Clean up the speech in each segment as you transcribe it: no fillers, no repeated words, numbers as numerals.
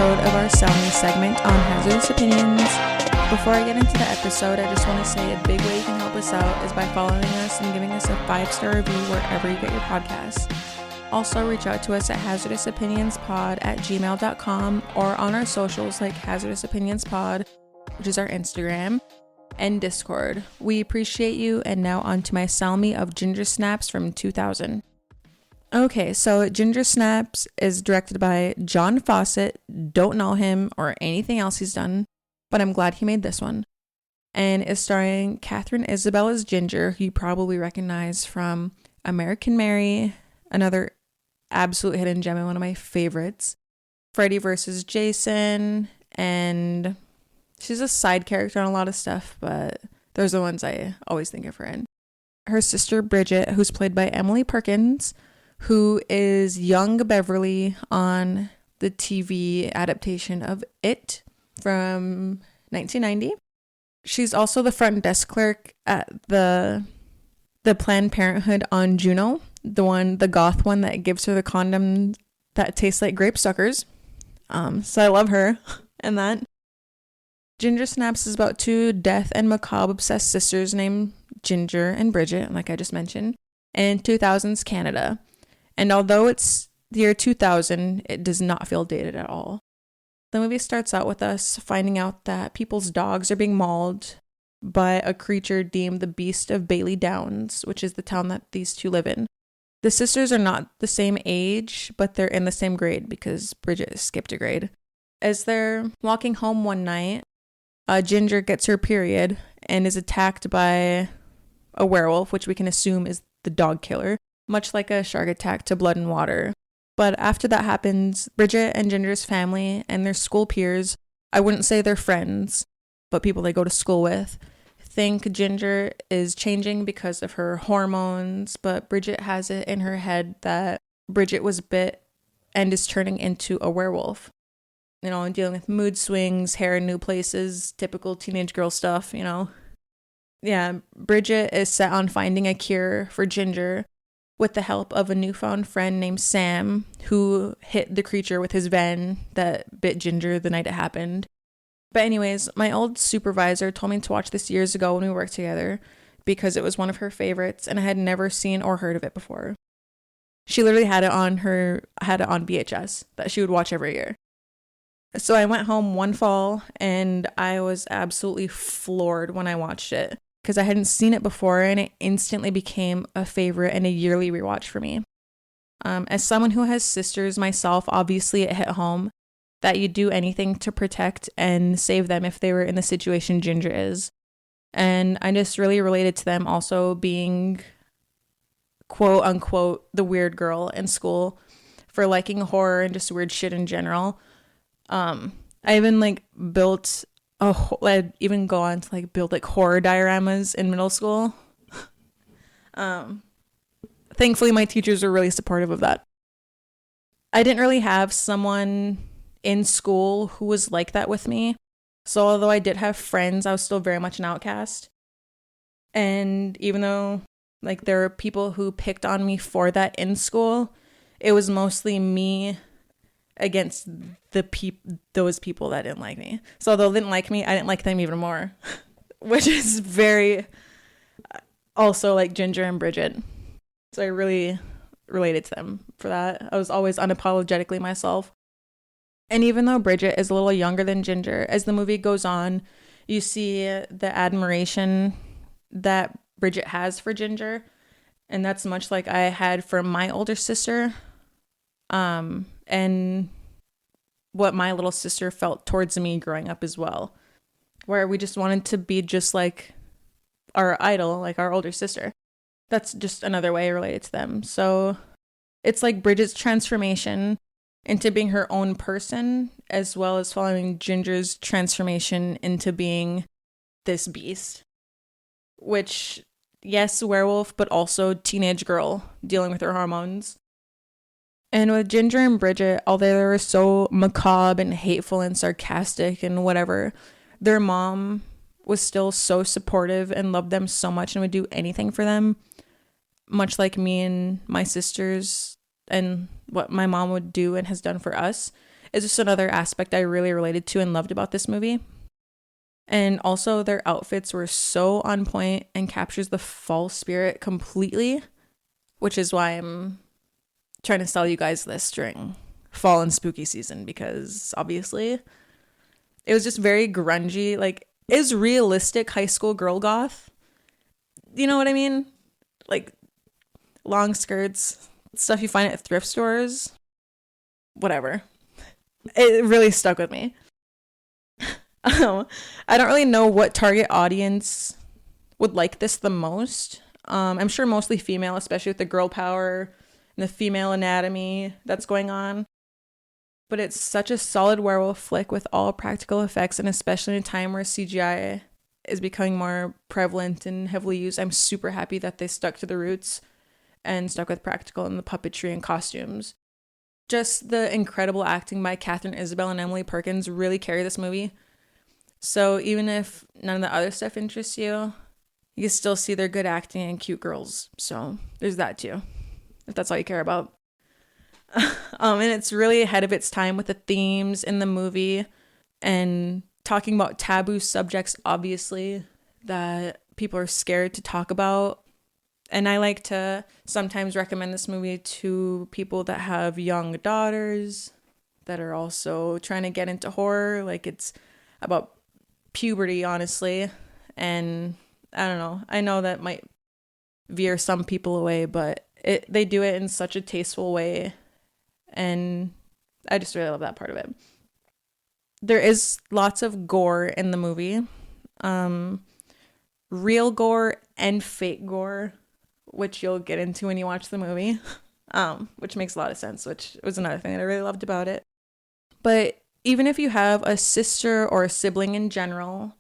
episode of our Sell Me segment on hazardous opinions. Before I get into the episode, I just want to say a big way you can help us out is by following us and giving us a 5-star review wherever you get your podcasts. Also, reach out to us at hazardousopinionspod@gmail.com or on our socials like Hazardous Opinions Pod, which is our Instagram, and Discord. We appreciate you, and now on to my Sell Me of Ginger Snaps from 2000. Okay, so Ginger Snaps is directed by John Fawcett. Don't know him or anything else he's done, but I'm glad he made this one. And is starring Catherine Isabel as Ginger, who you probably recognize from American Mary, another absolute hidden gem and one of my favorites. Freddy vs. Jason, and she's a side character on a lot of stuff, but those are the ones I always think of her in. Her sister Bridget, who's played by Emily Perkins, who is young Beverly on the TV adaptation of It from 1990. She's also the front desk clerk at the Planned Parenthood on Juno, the goth one that gives her the condom that tastes like grape suckers. So I love her and that. Ginger Snaps is about two death and macabre obsessed sisters named Ginger and Bridget, like I just mentioned, in 2000s Canada. And although it's the year 2000, it does not feel dated at all. The movie starts out with us finding out that people's dogs are being mauled by a creature deemed the Beast of Bailey Downs, which is the town that these two live in. The sisters are not the same age, but they're in the same grade because Bridget skipped a grade. As they're walking home one night, Ginger gets her period and is attacked by a werewolf, which we can assume is the dog killer, much like a shark attack to blood and water. But after that happens, Bridget and Ginger's family and their school peers, I wouldn't say they're friends, but people they go to school with, think Ginger is changing because of her hormones, but Bridget has it in her head that Bridget was bit and is turning into a werewolf. You know, dealing with mood swings, hair in new places, typical teenage girl stuff, you know. Yeah, Bridget is set on finding a cure for Ginger with the help of a newfound friend named Sam, who hit the creature with his ven that bit Ginger the night it happened. But anyways, my old supervisor told me to watch this years ago when we worked together because it was one of her favorites and I had never seen or heard of it before. She literally had it on VHS that she would watch every year. So I went home one fall and I was absolutely floored when I watched it because I hadn't seen it before and it instantly became a favorite and a yearly rewatch for me. As someone who has sisters myself, obviously it hit home that you'd do anything to protect and save them if they were in the situation Ginger is. And I just really related to them also being quote unquote the weird girl in school for liking horror and just weird shit in general. I even built I'd even go on to build horror dioramas in middle school. Thankfully my teachers were really supportive of that. I didn't really have someone in school who was like that with me. So although I did have friends, I was still very much an outcast. And even though there were people who picked on me for that in school, it was mostly me against those people that didn't like me. So although they didn't like me, I didn't like them even more, which is very also like Ginger and Bridget. So I really related to them for that. I was always unapologetically myself. And even though Bridget is a little younger than Ginger, as the movie goes on, you see the admiration that Bridget has for Ginger, and that's much like I had for my older sister. And what my little sister felt towards me growing up as well, where we just wanted to be just like our idol, like our older sister. That's just another way related to them. So it's like Bridget's transformation into being her own person, as well as following Ginger's transformation into being this beast, which, yes, werewolf, but also teenage girl dealing with her hormones. And with Ginger and Bridget, although they were so macabre and hateful and sarcastic and whatever, their mom was still so supportive and loved them so much and would do anything for them, much like me and my sisters and what my mom would do and has done for us. is just another aspect I really related to and loved about this movie. And also their outfits were so on point and captures the fall spirit completely, which is why I'm trying to sell you guys this during fall and spooky season, because obviously it was just very grungy, like is realistic high school girl goth. You know what I mean? Like long skirts, stuff you find at thrift stores, whatever. It really stuck with me. I don't really know what target audience would like this the most. I'm sure mostly female, especially with the girl power and the female anatomy that's going on. But it's such a solid werewolf flick with all practical effects, and especially in a time where CGI is becoming more prevalent and heavily used. I'm super happy that they stuck to the roots and stuck with practical and the puppetry and costumes. Just the incredible acting by Catherine Isabel and Emily Perkins really carry this movie. So even if none of the other stuff interests you, you can still see their good acting and cute girls. So there's that too, if that's all you care about. And it's really ahead of its time with the themes in the movie and talking about taboo subjects, obviously, that people are scared to talk about. And I like to sometimes recommend this movie to people that have young daughters that are also trying to get into horror. Like, it's about puberty, honestly. And I don't know. I know that might veer some people away, but they do it in such a tasteful way. And I just really love that part of it. There is lots of gore in the movie. Real gore and fake gore, which you'll get into when you watch the movie, which makes a lot of sense, which was another thing that I really loved about it. But even if you have a sister or a sibling in general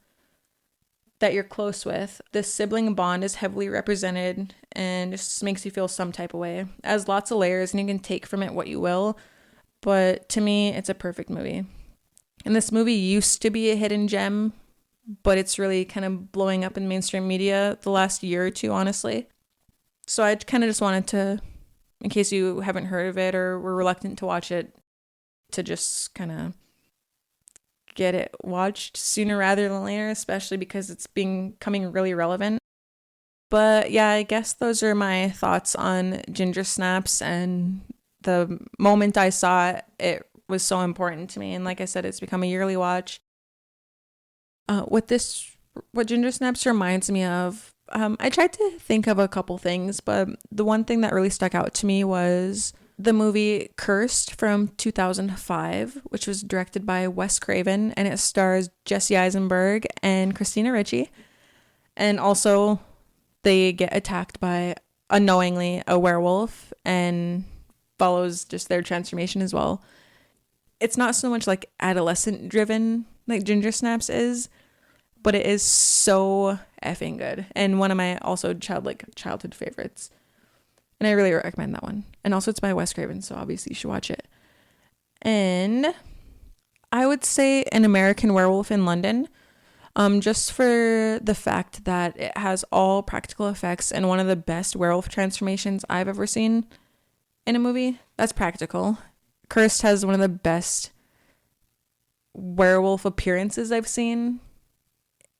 that you're close with, the sibling bond is heavily represented and just makes you feel some type of way. It has lots of layers and you can take from it what you will, but to me, it's a perfect movie. And this movie used to be a hidden gem, but it's really kind of blowing up in mainstream media the last year or two, honestly. So I kind of just wanted to, in case you haven't heard of it or were reluctant to watch it, to just kind of get it watched sooner rather than later, especially because it's becoming really relevant. But yeah, I guess those are my thoughts on Ginger Snaps, and the moment I saw it, it was so important to me. And like I said, it's become a yearly watch. What Ginger Snaps reminds me of, I tried to think of a couple things, but the one thing that really stuck out to me was the movie Cursed from 2005, which was directed by Wes Craven, and it stars Jesse Eisenberg and Christina Ricci. And also, they get attacked by, unknowingly, a werewolf, and follows just their transformation as well. It's not so much like adolescent driven like Ginger Snaps is, but it is so effing good, and one of my also childhood favorites. And I really recommend that one. And also it's by Wes Craven, so obviously you should watch it. And I would say An American Werewolf in London, just for the fact that it has all practical effects and one of the best werewolf transformations I've ever seen in a movie. That's practical. Cursed has one of the best werewolf appearances I've seen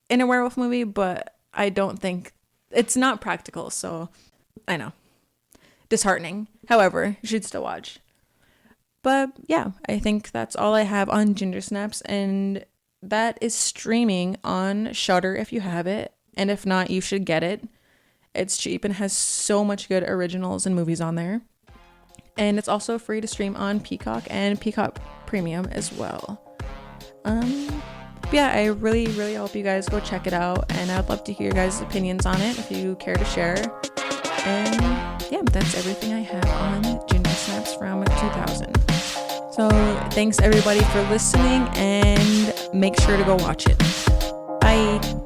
in a werewolf movie, but I don't think it's not practical, so I know. Disheartening. However, you should still watch. But yeah, I think that's all I have on Ginger Snaps, and that is streaming on Shudder if you have it, and if not, you should get it. It's cheap and has so much good originals and movies on there. And it's also free to stream on Peacock and Peacock Premium as well. Yeah, I really, really hope you guys go check it out, and I'd love to hear your guys' opinions on it if you care to share. And yeah, that's everything I have on Ginger Snaps from 2000. So thanks everybody for listening, and make sure to go watch it. Bye.